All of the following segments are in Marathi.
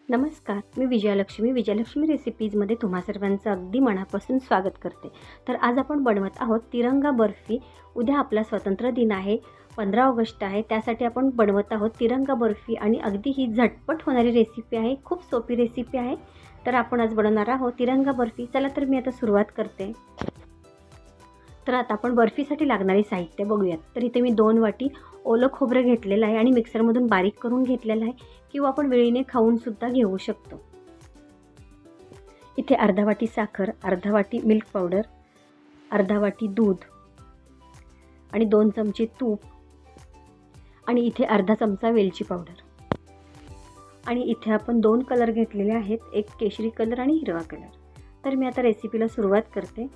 नमस्कार, मी विजयलक्ष्मी रेसिपीजमध्ये तुम्हा सर्वांचं अगदी मनापासून स्वागत करते। तर आज आपण बनवत आहोत तिरंगा बर्फी। उद्या आपला स्वातंत्र्य दिन आहे, 15 ऑगस्ट आहे। त्यासाठी आपण बनवत आहोत तिरंगा बर्फी आणि अगदी ही झटपट होणारी रेसिपी आहे, खूप सोपी रेसिपी आहे। तर आपण आज बनवणार आहोत तिरंगा बर्फी। चला तर मी आता सुरुवात करते। तर आता आपण बर्फीसाठी लागणारे साहित्य बघूयात। तर इथे मी 2 वाटी ओलं खोबरं घेतलेलं आहे आणि मिक्सरमधून बारीक करून घेतलेलं आहे, किंवा आपण वेळीने खाऊन सुद्धा घेऊ शकतो। इथे अर्धा वाटी साखर, अर्धा वाटी मिल्क पावडर, अर्धा वाटी दूध आणि 2 चमचे तूप आणि इथे अर्धा चमचा वेलची पावडर। आणि इथे आपण 2 कलर घेतलेले आहेत, एक केशरी कलर आणि हिरवा कलर। तर मी आता रेसिपीला सुरुवात करते।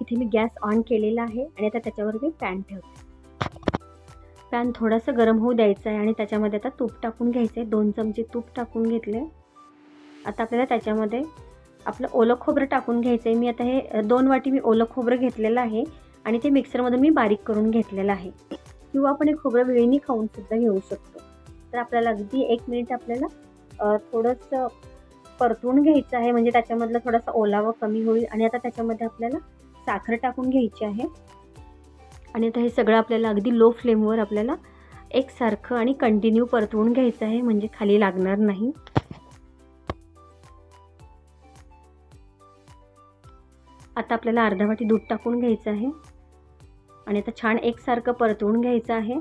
इथे मी गॅस ऑन केलेला आहे आणि आता त्याच्यावर मी पॅन ठेवते। पॅन थोडासा गरम होऊ द्यायचा आहे आणि त्याच्यामध्ये आता तूप टाकून घ्यायचं आहे। 2 चमचे तूप टाकून घेतले। आता आपल्याला त्याच्यामध्ये आपलं ओलं खोबरं टाकून घ्यायचं आहे। मी आता हे 2 वाटी मी ओलं खोबरं घेतलेलं आहे आणि ते मिक्सरमधून मी बारीक करून घेतलेलं आहे, किंवा आपण हे खोबरं वेळीने खाऊन सुद्धा घेऊ शकतो। तर आपल्याला अगदी 1 मिनिट आपल्याला थोडंसं परतवून घ्यायचं आहे, म्हणजे त्याच्यामधला थोडासा ओलावा कमी होईल। आणि आता त्याच्यामध्ये आपल्याला साखर टाकून घ्यायची आहे आणि आता हे सगळं आपल्याला अगदी लो फ्लेमवर आपल्याला एकसारखं आणि कंटिन्यू परतवून घ्यायचं आहे, म्हणजे खाली लागणार नाही। आता आपल्याला अर्धा वाटी दूध टाकून घ्यायचं आहे आणि आता छान एकसारखं परतवून घ्यायचं आहे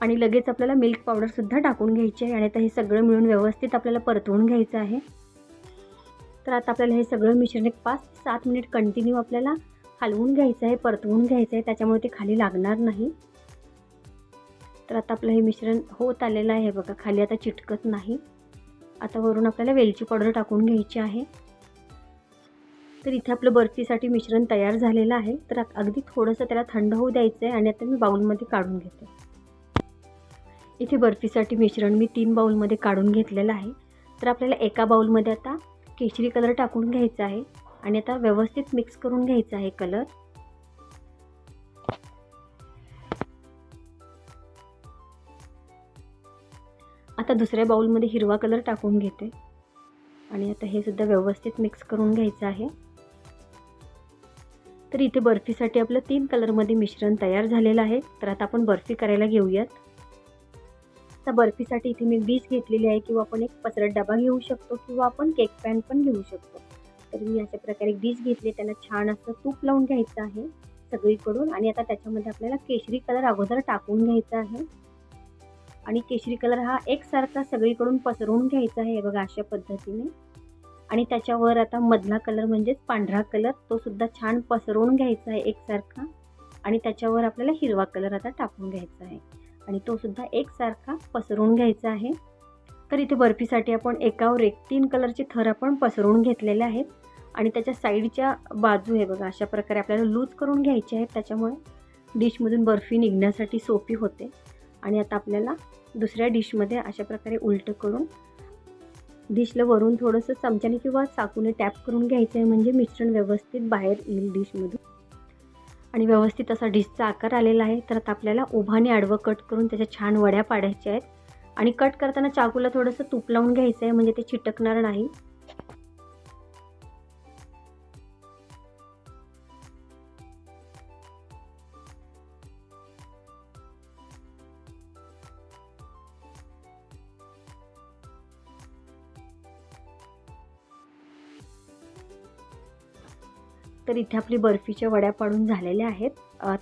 आणि लगेच आपल्याला मिल्क पावडर सुद्धा टाकून घ्यायची आहे आणि आता हे सगळं मिळून व्यवस्थित आपल्याला परतवून घ्यायचं आहे। तर आता आपल्याला हे सगळं मिश्रण 5 ते 7 मिनिट कंटिन्यू आपल्याला हलवून घ्यायचं आहे, परतवून घ्यायचं आहे, त्याच्यामुळे ते खाली लागणार नाही। तर आता आपलं हे मिश्रण होत आलेलं आहे बघा, खाली आता चिटकत नाही। आता वरून आपल्याला वेलची पावडर टाकून घ्यायची आहे। तर इथे आपलं बर्फीसाठी मिश्रण तयार झालेलं आहे। तर अगदी थोडंसं त्याला थंड होऊ द्यायचं आहे आणि आता मी बाउलमध्ये काढून घेते। इथे बर्फीसाठी मिश्रण मी 3 बाउलमध्ये काढून घेतलेलं आहे। तर आपल्याला एका बाउलमध्ये आता केशरी कलर टाकून घ्यायचा आहे आणि आता व्यवस्थित मिक्स करून घ्यायचा आहे कलर। आता दुसऱ्या बाउलमध्ये हिरवा कलर टाकून घेते आणि आता हे सुद्धा व्यवस्थित मिक्स करून घ्यायचं आहे। तर इथे बर्फीसाठी आपलं 3 कलरमध्ये मिश्रण तयार झालेलं आहे। तर आता आपण बर्फी करायला घेऊयात। आता बर्फीसाठी इथे मी डिश घेतलेली आहे, किंवा आपण एक पसरट डबा घेऊ शकतो, किंवा आपण केक पॅन पण घेऊ शकतो। तर मी अशा प्रकारे एक डिश घेतली, त्याला छान असं तूप लावून घ्यायचं आहे सगळीकडून आणि आता त्याच्यामध्ये आपल्याला केशरी कलर अगोदर टाकून घ्यायचा आहे आणि केशरी कलर हा एकसारखा सगळीकडून पसरवून घ्यायचा आहे बघा, अशा पद्धतीने। आणि त्याच्यावर आता मधला कलर म्हणजेच पांढरा कलर तो सुद्धा छान पसरवून घ्यायचा आहे एकसारखा आणि त्याच्यावर आपल्याला हिरवा कलर आता टाकून घ्यायचा आहे आणि तो सुद्धा एकसारखा पसरवून घ्यायचा आहे। तर इथे बर्फीसाठी आपण एकावर एक 3 कलरचे थर आपण पसरवून घेतलेले आहेत आणि त्याच्या साईडच्या बाजू हे बघा, अशा प्रकारे आपल्याला लूज करून घ्यायचे आहेत, त्याच्यामुळे डिशमधून बर्फी निघण्यासाठी सोपी होते। आणि आता आपल्याला दुसऱ्या डिशमध्ये अशा प्रकारे उलटं करून डिशला वरून थोडंसं चमच्याने किंवा चाकूने टॅप करून घ्यायचं आहे, म्हणजे मिश्रण व्यवस्थित बाहेर येईल डिशमधून आणि व्यवस्थित असा डिशचा आकार आलेला आहे। तर आता आपल्याला उभं आणि आडवं कट करून त्याच्या छान वड्या पाडायच्या आहेत आणि कट करताना चाकूला थोडंसं तूप लावून घ्यायचं आहे, म्हणजे ते चिटकणार नाही। तर इथे आपली बर्फीच्या वड्या पाडून झालेल्या आहेत।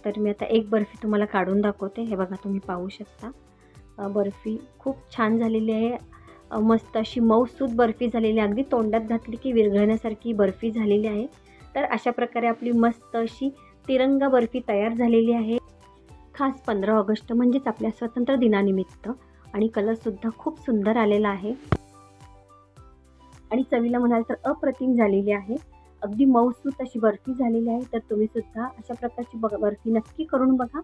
तर मी आता एक बर्फी तुम्हाला काढून दाखवते। हे बघा, तुम्ही पाहू शकता बर्फी खूप छान झालेली आहे, मस्त अशी मऊसूत बर्फी झालेली आहे, अगदी तोंडात घातली की विरघळण्यासारखी बर्फी झालेली आहे। तर अशा प्रकारे आपली मस्त अशी तिरंगा बर्फी तयार झालेली आहे, खास 15 ऑगस्ट म्हणजेच आपल्या स्वातंत्र्य दिनानिमित्त। आणि कलरसुद्धा खूप सुंदर आलेला आहे आणि चवीला म्हणाल तर अप्रतिम झालेली आहे, अगदी मऊसूत अशी बर्फी झालेली आहे। तर तुम्ही सुद्धा अशा प्रकारची बर्फी नक्की करून बघा।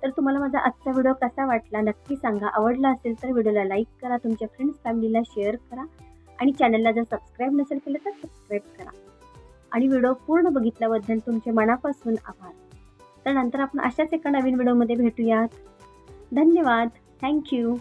तर तुम्हाला माझा आजचा व्हिडिओ कसा वाटला नक्की सांगा। आवडला असेल तर व्हिडिओला लाईक करा, तुमच्या फ्रेंड्स फॅमिलीला शेअर करा आणि चॅनलला जर सबस्क्राईब नसेल केलं तर सबस्क्राईब करा। आणि व्हिडिओ पूर्ण बघितल्याबद्दल तुमचे मनापासून आभार। तर नंतर आपण अशाच एका नवीन व्हिडिओमध्ये भेटूयात। धन्यवाद, थँक्यू।